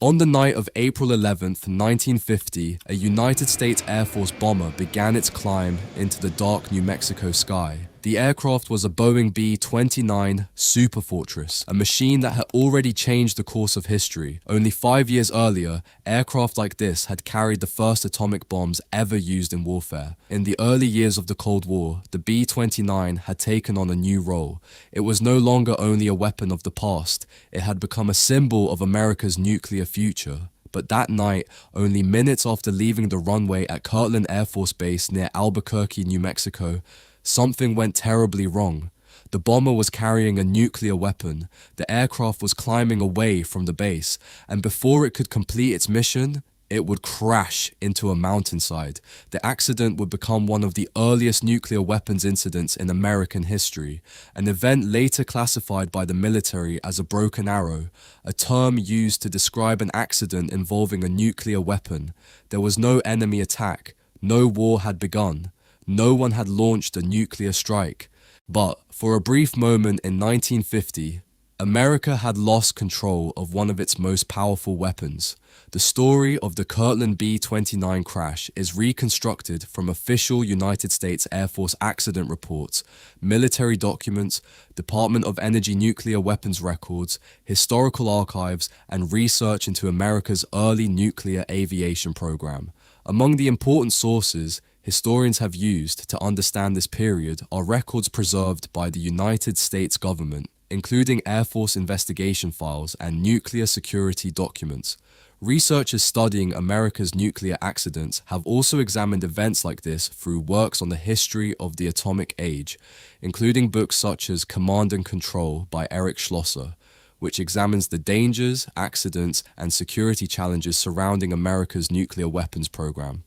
On the night of April 11th, 1950, a United States Air Force bomber began its climb into the dark New Mexico sky. The aircraft was a Boeing B-29 Superfortress, a machine that had already changed the course of history. Only 5 years earlier, aircraft like this had carried the first atomic bombs ever used in warfare. In the early years of the Cold War, the B-29 had taken on a new role. It was no longer only a weapon of the past, it had become a symbol of America's nuclear future. But that night, only minutes after leaving the runway at Kirtland Air Force Base near Albuquerque, New Mexico, something went terribly wrong. The bomber was carrying a nuclear weapon, the aircraft was climbing away from the base, and before it could complete its mission, it would crash into a mountainside. The accident would become one of the earliest nuclear weapons incidents in American history, an event later classified by the military as a broken arrow, a term used to describe an accident involving a nuclear weapon. There was no enemy attack, no war had begun. No one had launched a nuclear strike, but for a brief moment in 1950, America had lost control of one of its most powerful weapons. The story of the Kirtland B-29 crash is reconstructed from official United States Air Force accident reports, military documents, Department of Energy nuclear weapons records, historical archives, and research into America's early nuclear aviation program. Among the important sources historians have used to understand this period are records preserved by the United States government, including Air Force investigation files and nuclear security documents. Researchers studying America's nuclear accidents have also examined events like this through works on the history of the atomic age, including books such as Command and Control by Eric Schlosser, which examines the dangers, accidents, and security challenges surrounding America's nuclear weapons program.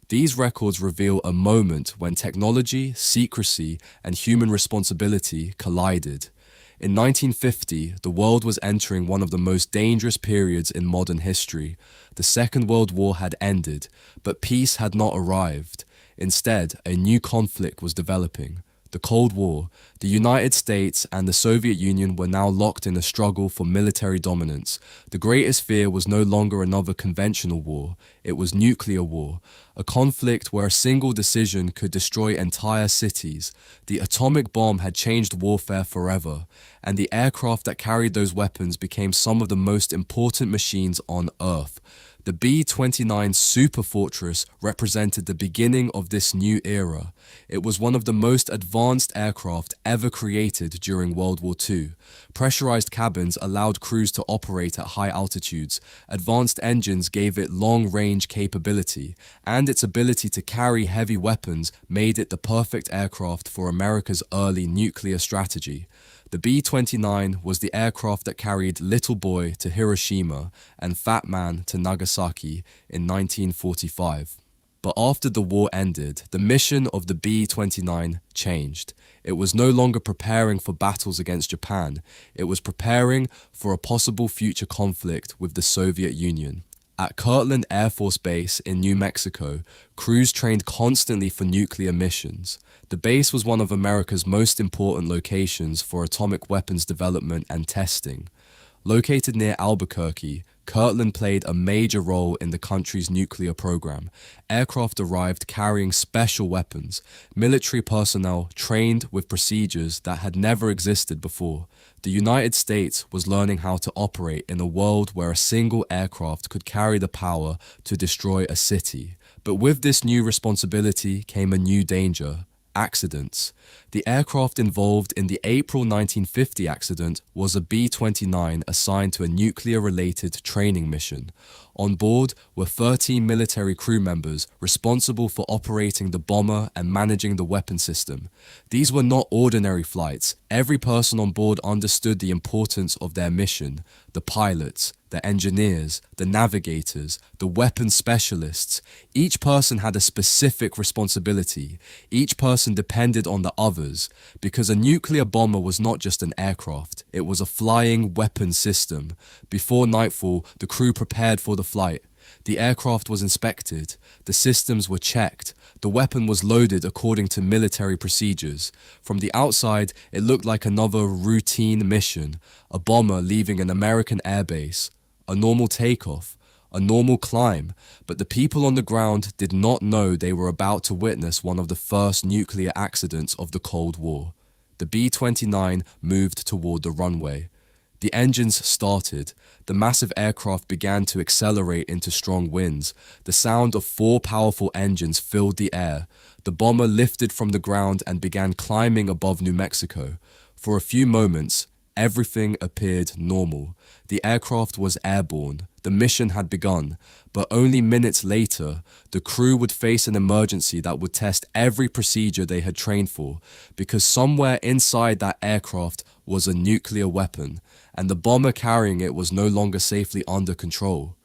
These records reveal a moment when technology, secrecy, and human responsibility collided. In 1950, the world was entering one of the most dangerous periods in modern history. The Second World War had ended, but peace had not arrived. Instead, a new conflict was developing. The Cold War. The United States and the Soviet Union were now locked in a struggle for military dominance. The greatest fear was no longer another conventional war, it was nuclear war, a conflict where a single decision could destroy entire cities. The atomic bomb had changed warfare forever, and the aircraft that carried those weapons became some of the most important machines on Earth. The B-29 Superfortress represented the beginning of this new era. It was one of the most advanced aircraft ever created during World War II. Pressurized cabins allowed crews to operate at high altitudes. Advanced engines gave it long-range capability, and its ability to carry heavy weapons made it the perfect aircraft for America's early nuclear strategy. The B-29 was the aircraft that carried Little Boy to Hiroshima and Fat Man to Nagasaki in 1945. But after the war ended, the mission of the B-29 changed. It was no longer preparing for battles against Japan, it was preparing for a possible future conflict with the Soviet Union. At Kirtland Air Force Base in New Mexico, crews trained constantly for nuclear missions. The base was one of America's most important locations for atomic weapons development and testing. Located near Albuquerque, Kirtland played a major role in the country's nuclear program. Aircraft arrived carrying special weapons. Military personnel trained with procedures that had never existed before. The United States was learning how to operate in a world where a single aircraft could carry the power to destroy a city. But with this new responsibility came a new danger: accidents. The aircraft involved in the April 1950 accident was a B-29 assigned to a nuclear-related training mission. On board were 13 military crew members responsible for operating the bomber and managing the weapon system. These were not ordinary flights. Every person on board understood the importance of their mission. The pilots, the engineers, the navigators, the weapons specialists. Each person had a specific responsibility. Each person depended on the others, because a nuclear bomber was not just an aircraft, it was a flying weapon system. Before nightfall, the crew prepared for the flight. The aircraft was inspected, the systems were checked, the weapon was loaded according to military procedures. From the outside, it looked like another routine mission, a bomber leaving an American airbase. a normal takeoff, a normal climb, but the people on the ground did not know they were about to witness one of the first nuclear accidents of the Cold War. The B-29 moved toward the runway. The engines started. The massive aircraft began to accelerate into strong winds. The sound of 4 powerful engines filled the air. The bomber lifted from the ground and began climbing above New Mexico. For a few moments, everything appeared normal. The aircraft was airborne. The mission had begun, but only minutes later, the crew would face an emergency that would test every procedure they had trained for, because somewhere inside that aircraft was a nuclear weapon, and the bomber carrying it was no longer safely under control.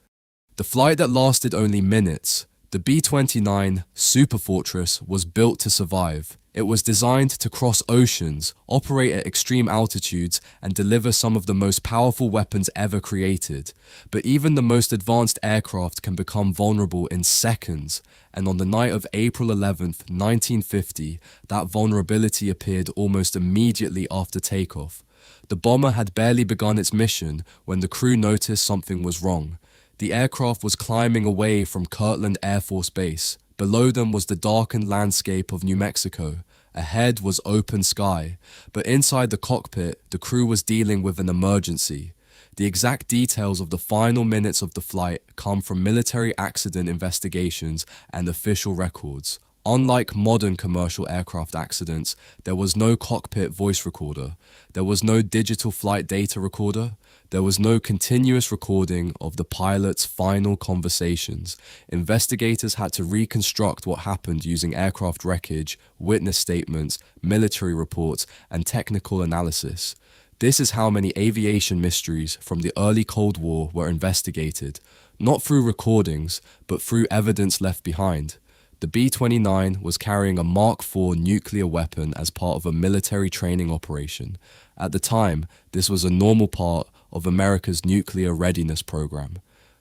The flight that lasted only minutes, the B-29 Superfortress, was built to survive. It was designed to cross oceans, operate at extreme altitudes, and deliver some of the most powerful weapons ever created. But even the most advanced aircraft can become vulnerable in seconds, and on the night of April 11th, 1950, that vulnerability appeared almost immediately after takeoff. The bomber had barely begun its mission when the crew noticed something was wrong. The aircraft was climbing away from Kirtland Air Force Base. Below them was the darkened landscape of New Mexico. Ahead was open sky, but inside the cockpit, the crew was dealing with an emergency. The exact details of the final minutes of the flight come from military accident investigations and official records. Unlike modern commercial aircraft accidents, there was no cockpit voice recorder. There was no digital flight data recorder. There was no continuous recording of the pilot's final conversations. Investigators had to reconstruct what happened using aircraft wreckage, witness statements, military reports, and technical analysis. This is how many aviation mysteries from the early Cold War were investigated, not through recordings, but through evidence left behind. The B-29 was carrying a Mark IV nuclear weapon as part of a military training operation. At the time, this was a normal part of America's nuclear readiness program.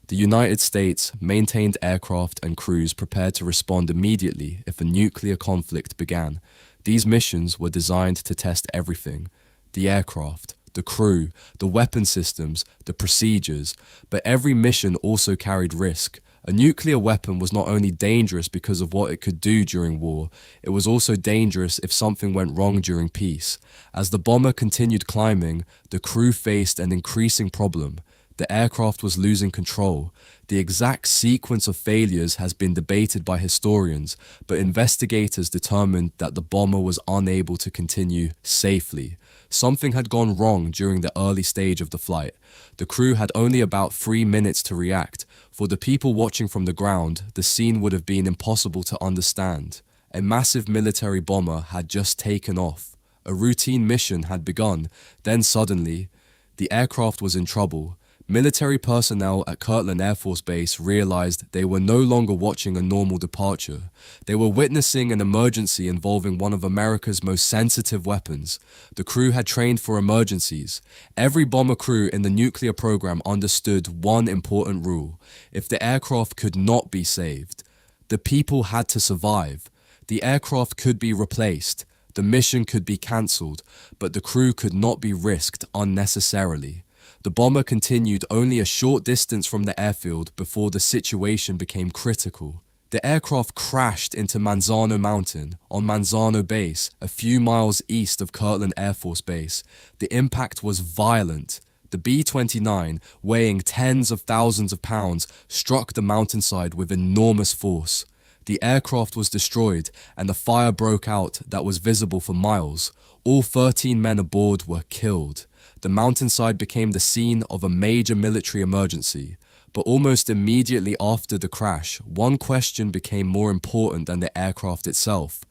The United States maintained aircraft and crews prepared to respond immediately if a nuclear conflict began. These missions were designed to test everything: the aircraft, the crew, the weapon systems, the procedures, but every mission also carried risk. A nuclear weapon was not only dangerous because of what it could do during war, it was also dangerous if something went wrong during peace. As the bomber continued climbing, the crew faced an increasing problem. The aircraft was losing control. The exact sequence of failures has been debated by historians, but investigators determined that the bomber was unable to continue safely. Something had gone wrong during the early stage of the flight. The crew had only about 3 minutes to react. For the people watching from the ground, the scene would have been impossible to understand. A massive military bomber had just taken off. A routine mission had begun. Then suddenly, the aircraft was in trouble. Military personnel at Kirtland Air Force Base realized they were no longer watching a normal departure. They were witnessing an emergency involving one of America's most sensitive weapons. The crew had trained for emergencies. Every bomber crew in the nuclear program understood one important rule: if the aircraft could not be saved, the people had to survive. The aircraft could be replaced. The mission could be cancelled, but the crew could not be risked unnecessarily. The bomber continued only a short distance from the airfield before the situation became critical. The aircraft crashed into Manzano Mountain on Manzano Base, a few miles east of Kirtland Air Force Base. The impact was violent. The B-29, weighing tens of thousands of pounds, struck the mountainside with enormous force. The aircraft was destroyed, and a fire broke out that was visible for miles. All 13 men aboard were killed. The mountainside became the scene of a major military emergency. But almost immediately after the crash, one question became more important than the aircraft itself.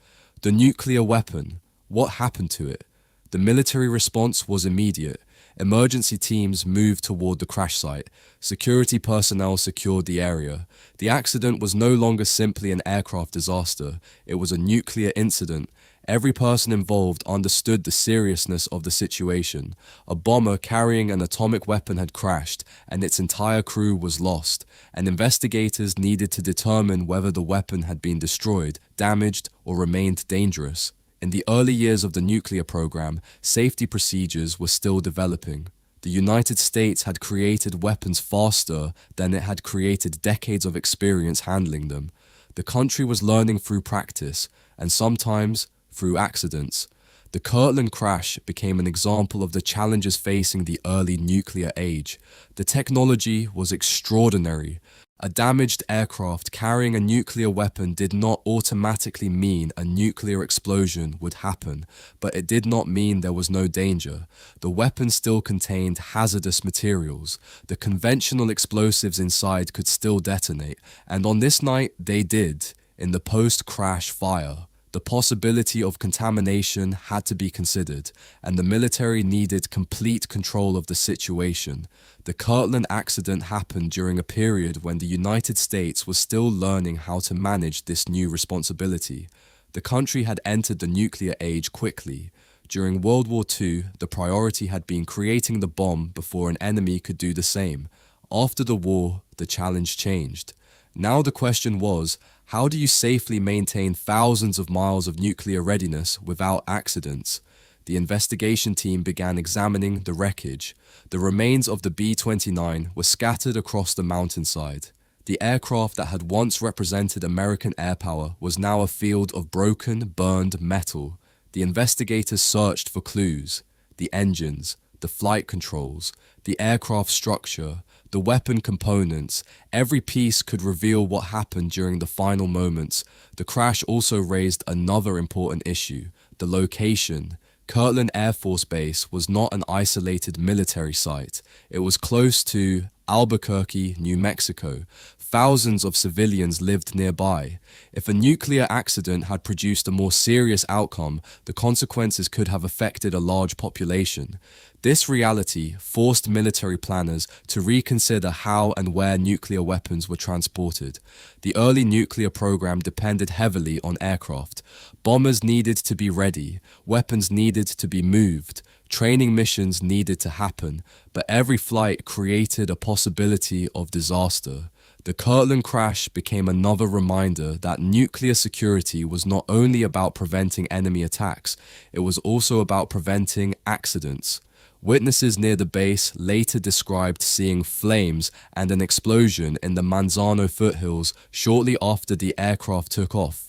The nuclear weapon. What happened to it? The military response was immediate. Emergency teams moved toward the crash site. Security personnel secured the area. The accident was no longer simply an aircraft disaster. It was a nuclear incident. Every person involved understood the seriousness of the situation. A bomber carrying an atomic weapon had crashed, and its entire crew was lost, and investigators needed to determine whether the weapon had been destroyed, damaged, or remained dangerous. In the early years of the nuclear program, safety procedures were still developing. The United States had created weapons faster than it had created decades of experience handling them. The country was learning through practice, and sometimes through accidents. The Kirtland crash became an example of the challenges facing the early nuclear age. The technology was extraordinary. A damaged aircraft carrying a nuclear weapon did not automatically mean a nuclear explosion would happen, but it did not mean there was no danger. The weapon still contained hazardous materials. The conventional explosives inside could still detonate, and on this night they did, in the post-crash fire. The possibility of contamination had to be considered, and the military needed complete control of the situation. The Kirtland accident happened during a period when the United States was still learning how to manage this new responsibility. The country had entered the nuclear age quickly. During World War II, the priority had been creating the bomb before an enemy could do the same. After the war, the challenge changed. Now the question was, how do you safely maintain thousands of miles of nuclear readiness without accidents? The investigation team began examining the wreckage. The remains of the B-29 were scattered across the mountainside. The aircraft that had once represented American air power was now a field of broken, burned metal. The investigators searched for clues: the engines, the flight controls, the aircraft structure, the weapon components. Every piece could reveal what happened during the final moments. The crash also raised another important issue: the location. Kirtland Air Force Base was not an isolated military site. It was close to Albuquerque, New Mexico. Thousands of civilians lived nearby. If a nuclear accident had produced a more serious outcome, the consequences could have affected a large population. This reality forced military planners to reconsider how and where nuclear weapons were transported. The early nuclear program depended heavily on aircraft. Bombers needed to be ready, weapons needed to be moved, training missions needed to happen, but every flight created a possibility of disaster. The Kirtland crash became another reminder that nuclear security was not only about preventing enemy attacks, it was also about preventing accidents. Witnesses near the base later described seeing flames and an explosion in the Manzano foothills shortly after the aircraft took off.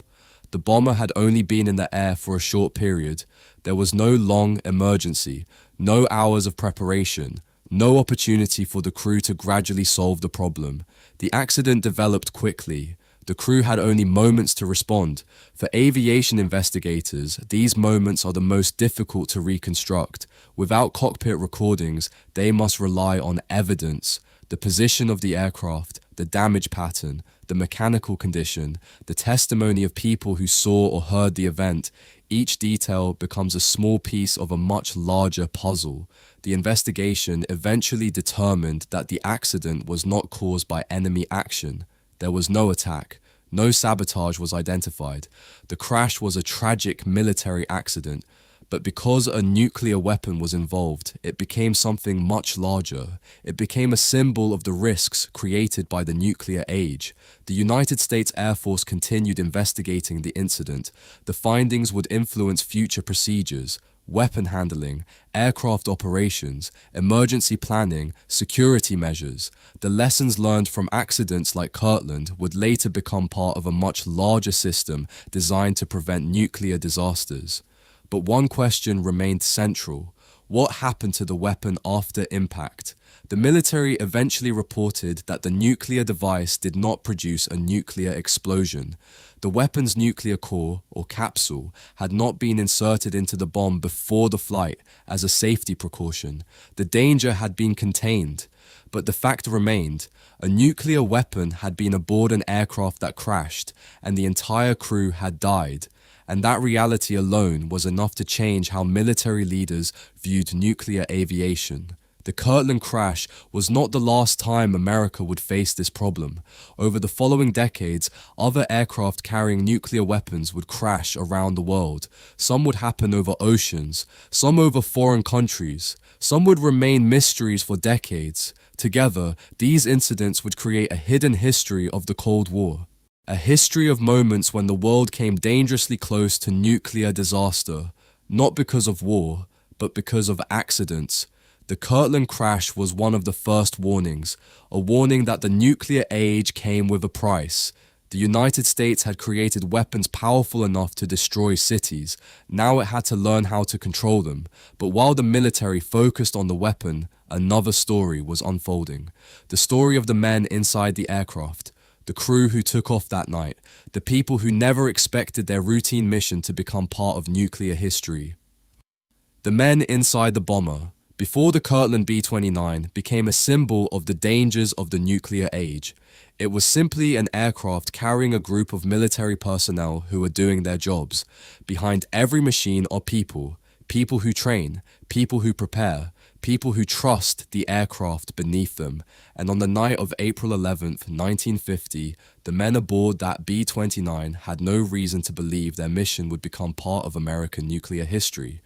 The bomber had only been in the air for a short period. There was no long emergency, no hours of preparation, no opportunity for the crew to gradually solve the problem. The accident developed quickly. The crew had only moments to respond. For aviation investigators, these moments are the most difficult to reconstruct. Without cockpit recordings, they must rely on evidence: the position of the aircraft, the damage pattern, the mechanical condition, the testimony of people who saw or heard the event. Each detail becomes a small piece of a much larger puzzle. The investigation eventually determined that the accident was not caused by enemy action. There was no attack. No sabotage was identified. The crash was a tragic military accident, but because a nuclear weapon was involved, it became something much larger. It became a symbol of the risks created by the nuclear age. The United States Air Force continued investigating the incident. The findings would influence future procedures: weapon handling, aircraft operations, emergency planning, security measures. The lessons learned from accidents like Kirtland would later become part of a much larger system designed to prevent nuclear disasters. But one question remained central: what happened to the weapon after impact? The military eventually reported that the nuclear device did not produce a nuclear explosion. The weapon's nuclear core, or capsule, had not been inserted into the bomb before the flight as a safety precaution. The danger had been contained. But the fact remained: a nuclear weapon had been aboard an aircraft that crashed, and the entire crew had died. And that reality alone was enough to change how military leaders viewed nuclear aviation. The Kirtland crash was not the last time America would face this problem. Over the following decades, other aircraft carrying nuclear weapons would crash around the world. Some would happen over oceans, some over foreign countries. Some would remain mysteries for decades. Together, these incidents would create a hidden history of the Cold War. A history of moments when the world came dangerously close to nuclear disaster, not because of war, but because of accidents. The Kirtland crash was one of the first warnings, a warning that the nuclear age came with a price. The United States had created weapons powerful enough to destroy cities. Now it had to learn how to control them. But while the military focused on the weapon, another story was unfolding. The story of the men inside the aircraft, the crew who took off that night, the people who never expected their routine mission to become part of nuclear history. The men inside the bomber, before the Kirtland B-29, became a symbol of the dangers of the nuclear age. It was simply an aircraft carrying a group of military personnel who were doing their jobs. Behind every machine are people, people who train, people who prepare, people who trust the aircraft beneath them. And on the night of April 11th, 1950, the men aboard that B-29 had no reason to believe their mission would become part of American nuclear history.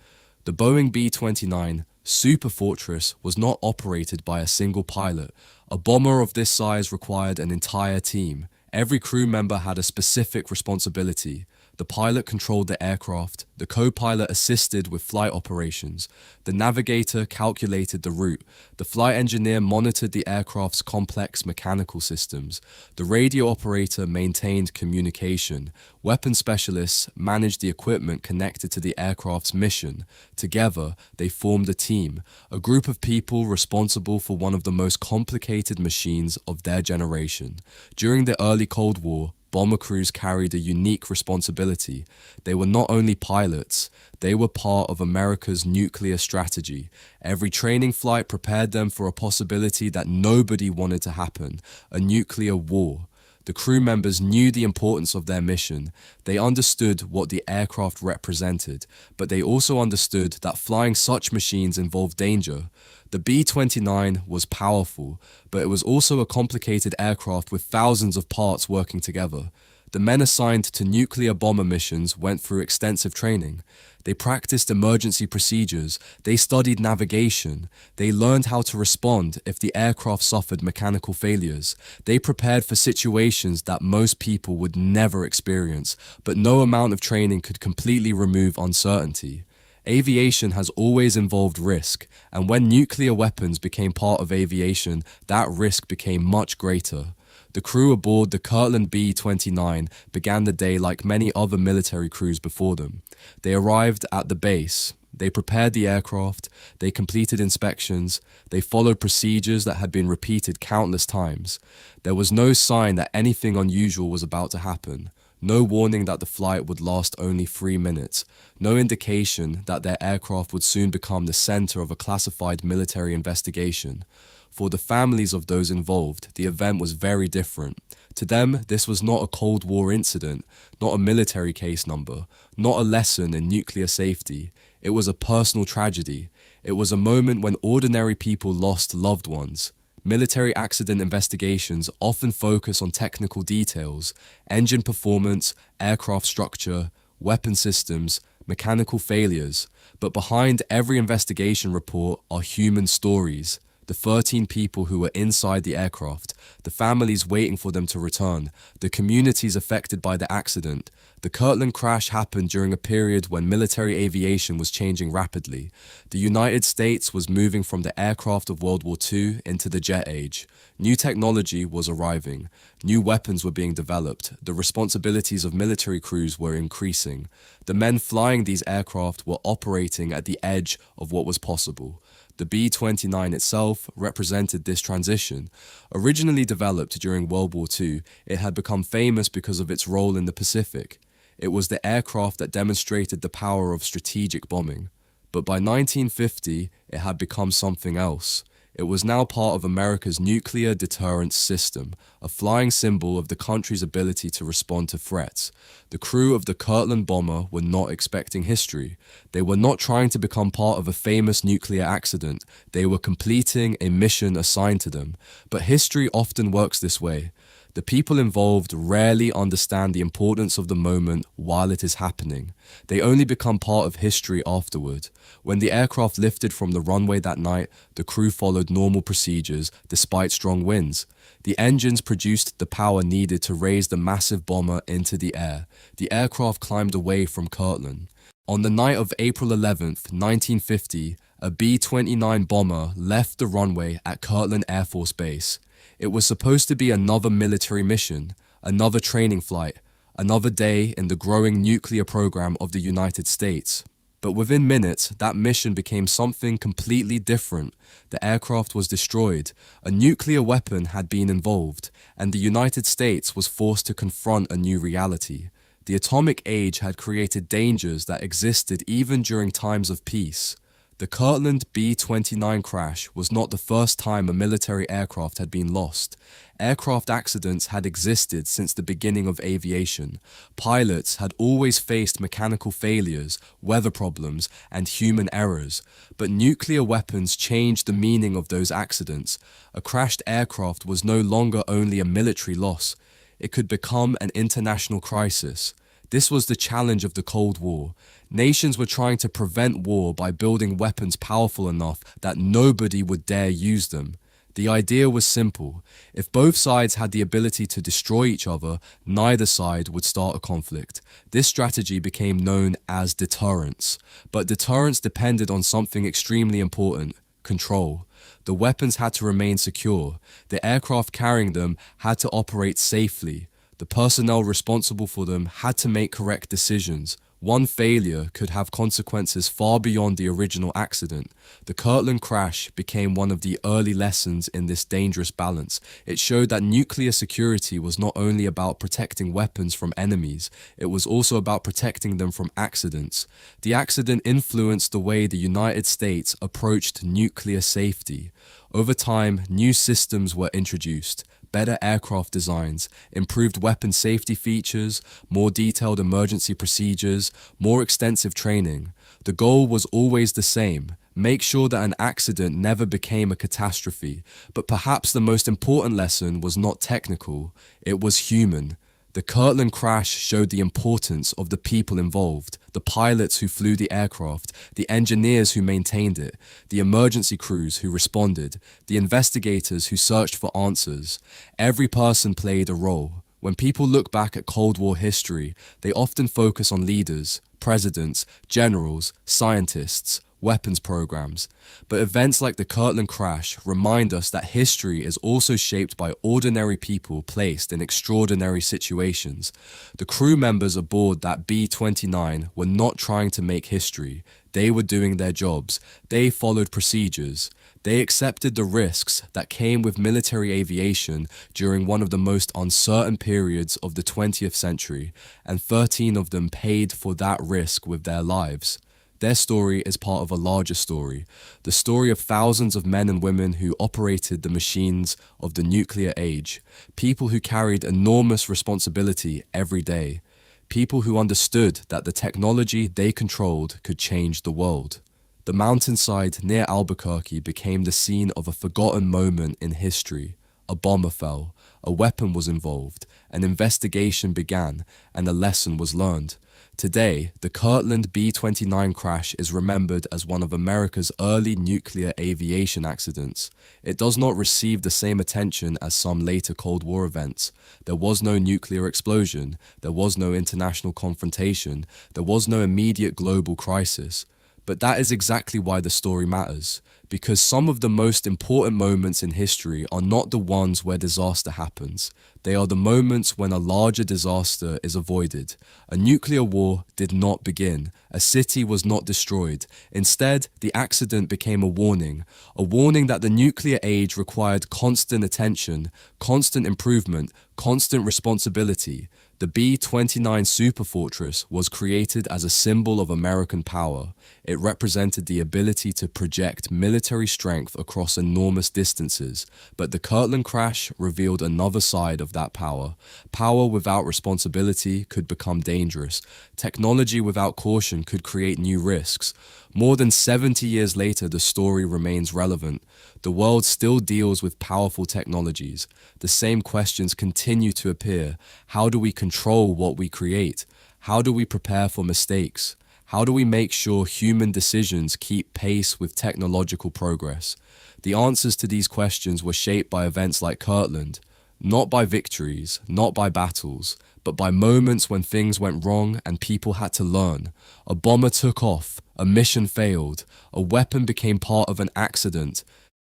The Boeing B-29 Superfortress was not operated by a single pilot. A bomber of this size required an entire team. Every crew member had a specific responsibility. The pilot controlled the aircraft, the co-pilot assisted with flight operations, the navigator calculated the route, the flight engineer monitored the aircraft's complex mechanical systems, the radio operator maintained communication, weapons specialists managed the equipment connected to the aircraft's mission. Together, they formed a team, a group of people responsible for one of the most complicated machines of their generation. During the early Cold War, bomber crews carried a unique responsibility. They were not only pilots, they were part of America's nuclear strategy. Every training flight prepared them for a possibility that nobody wanted to happen, a nuclear war. The crew members knew the importance of their mission. They understood what the aircraft represented, but they also understood that flying such machines involved danger. The B-29 was powerful, but it was also a complicated aircraft with thousands of parts working together. The men assigned to nuclear bomber missions went through extensive training. They practiced emergency procedures, they studied navigation, they learned how to respond if the aircraft suffered mechanical failures. They prepared for situations that most people would never experience, but no amount of training could completely remove uncertainty. Aviation has always involved risk, and when nuclear weapons became part of aviation, that risk became much greater. The crew aboard the Kirtland B-29 began the day like many other military crews before them. They arrived at the base. They prepared the aircraft, they completed inspections, they followed procedures that had been repeated countless times. There was no sign that anything unusual was about to happen. No warning that the flight would last only 3 minutes. No indication that their aircraft would soon become the center of a classified military investigation. For the families of those involved, the event was very different. To them, this was not a Cold War incident, not a military case number, not a lesson in nuclear safety. It was a personal tragedy. It was a moment when ordinary people lost loved ones. Military accident investigations often focus on technical details, engine performance, aircraft structure, weapon systems, mechanical failures. But behind every investigation report are human stories. The 13 people who were inside the aircraft, the families waiting for them to return, the communities affected by the accident. The Kirtland crash happened during a period when military aviation was changing rapidly. The United States was moving from the aircraft of World War II into the jet age. New technology was arriving. New weapons were being developed. The responsibilities of military crews were increasing. The men flying these aircraft were operating at the edge of what was possible. The B-29 itself represented this transition. Originally developed during World War II, it had become famous because of its role in the Pacific. It was the aircraft that demonstrated the power of strategic bombing. But by 1950, it had become something else. It was now part of America's nuclear deterrence system, a flying symbol of the country's ability to respond to threats. The crew of the Kirtland bomber were not expecting history. They were not trying to become part of a famous nuclear accident. They were completing a mission assigned to them. But history often works this way. The people involved rarely understand the importance of the moment while it is happening. They only become part of history afterward. When the aircraft lifted from the runway that night, the crew followed normal procedures despite strong winds. The engines produced the power needed to raise the massive bomber into the air. The aircraft climbed away from Kirtland. On the night of April 11th, 1950, A B-29 bomber left the runway at Kirtland Air Force Base. It was supposed to be another military mission, another training flight, another day in the growing nuclear program of the United States. But within minutes, that mission became something completely different. The aircraft was destroyed, a nuclear weapon had been involved, and the United States was forced to confront a new reality. The atomic age had created dangers that existed even during times of peace. The Kirtland B-29 crash was not the first time a military aircraft had been lost. Aircraft accidents had existed since the beginning of aviation. Pilots had always faced mechanical failures, weather problems, and human errors. But nuclear weapons changed the meaning of those accidents. A crashed aircraft was no longer only a military loss. It could become an international crisis. This was the challenge of the Cold War. Nations were trying to prevent war by building weapons powerful enough that nobody would dare use them. The idea was simple. If both sides had the ability to destroy each other, neither side would start a conflict. This strategy became known as deterrence. But deterrence depended on something extremely important: control. The weapons had to remain secure. The aircraft carrying them had to operate safely. The personnel responsible for them had to make correct decisions. One failure could have consequences far beyond the original accident. The Kirtland crash became one of the early lessons in this dangerous balance. It showed that nuclear security was not only about protecting weapons from enemies, it was also about protecting them from accidents. The accident influenced the way the United States approached nuclear safety. Over time, new systems were introduced. Better aircraft designs, improved weapon safety features, more detailed emergency procedures, more extensive training. The goal was always the same: make sure that an accident never became a catastrophe. But perhaps the most important lesson was not technical, it was human. The Kirtland crash showed the importance of the people involved: the pilots who flew the aircraft, the engineers who maintained it, the emergency crews who responded, the investigators who searched for answers. Every person played a role. When people look back at Cold War history, they often focus on leaders, presidents, generals, scientists, weapons programs. But events like the Kirtland crash remind us that history is also shaped by ordinary people placed in extraordinary situations. The crew members aboard that B-29 were not trying to make history. They were doing their jobs. They followed procedures. They accepted the risks that came with military aviation during one of the most uncertain periods of the 20th century, and 13 of them paid for that risk with their lives. Their story is part of a larger story, the story of thousands of men and women who operated the machines of the nuclear age, people who carried enormous responsibility every day, people who understood that the technology they controlled could change the world. The mountainside near Albuquerque became the scene of a forgotten moment in history. A bomber fell, a weapon was involved, an investigation began, and a lesson was learned. Today, the Kirtland B-29 crash is remembered as one of America's early nuclear aviation accidents. It does not receive the same attention as some later Cold War events. There was no nuclear explosion, there was no international confrontation, there was no immediate global crisis. But that is exactly why the story matters, because some of the most important moments in history are not the ones where disaster happens. They are the moments when a larger disaster is avoided. A nuclear war did not begin. A city was not destroyed. Instead, the accident became a warning that the nuclear age required constant attention, constant improvement, constant responsibility. The B-29 Superfortress was created as a symbol of American power. It represented the ability to project military strength across enormous distances. But the Kirtland crash revealed another side of that power. Power without responsibility could become dangerous. Technology without caution could create new risks. More than 70 years later, the story remains relevant. The world still deals with powerful technologies. The same questions continue to appear. How do we control what we create? How do we prepare for mistakes? How do we make sure human decisions keep pace with technological progress? The answers to these questions were shaped by events like Kirtland. Not by victories, not by battles, but by moments when things went wrong and people had to learn. A bomber took off, a mission failed, a weapon became part of an accident,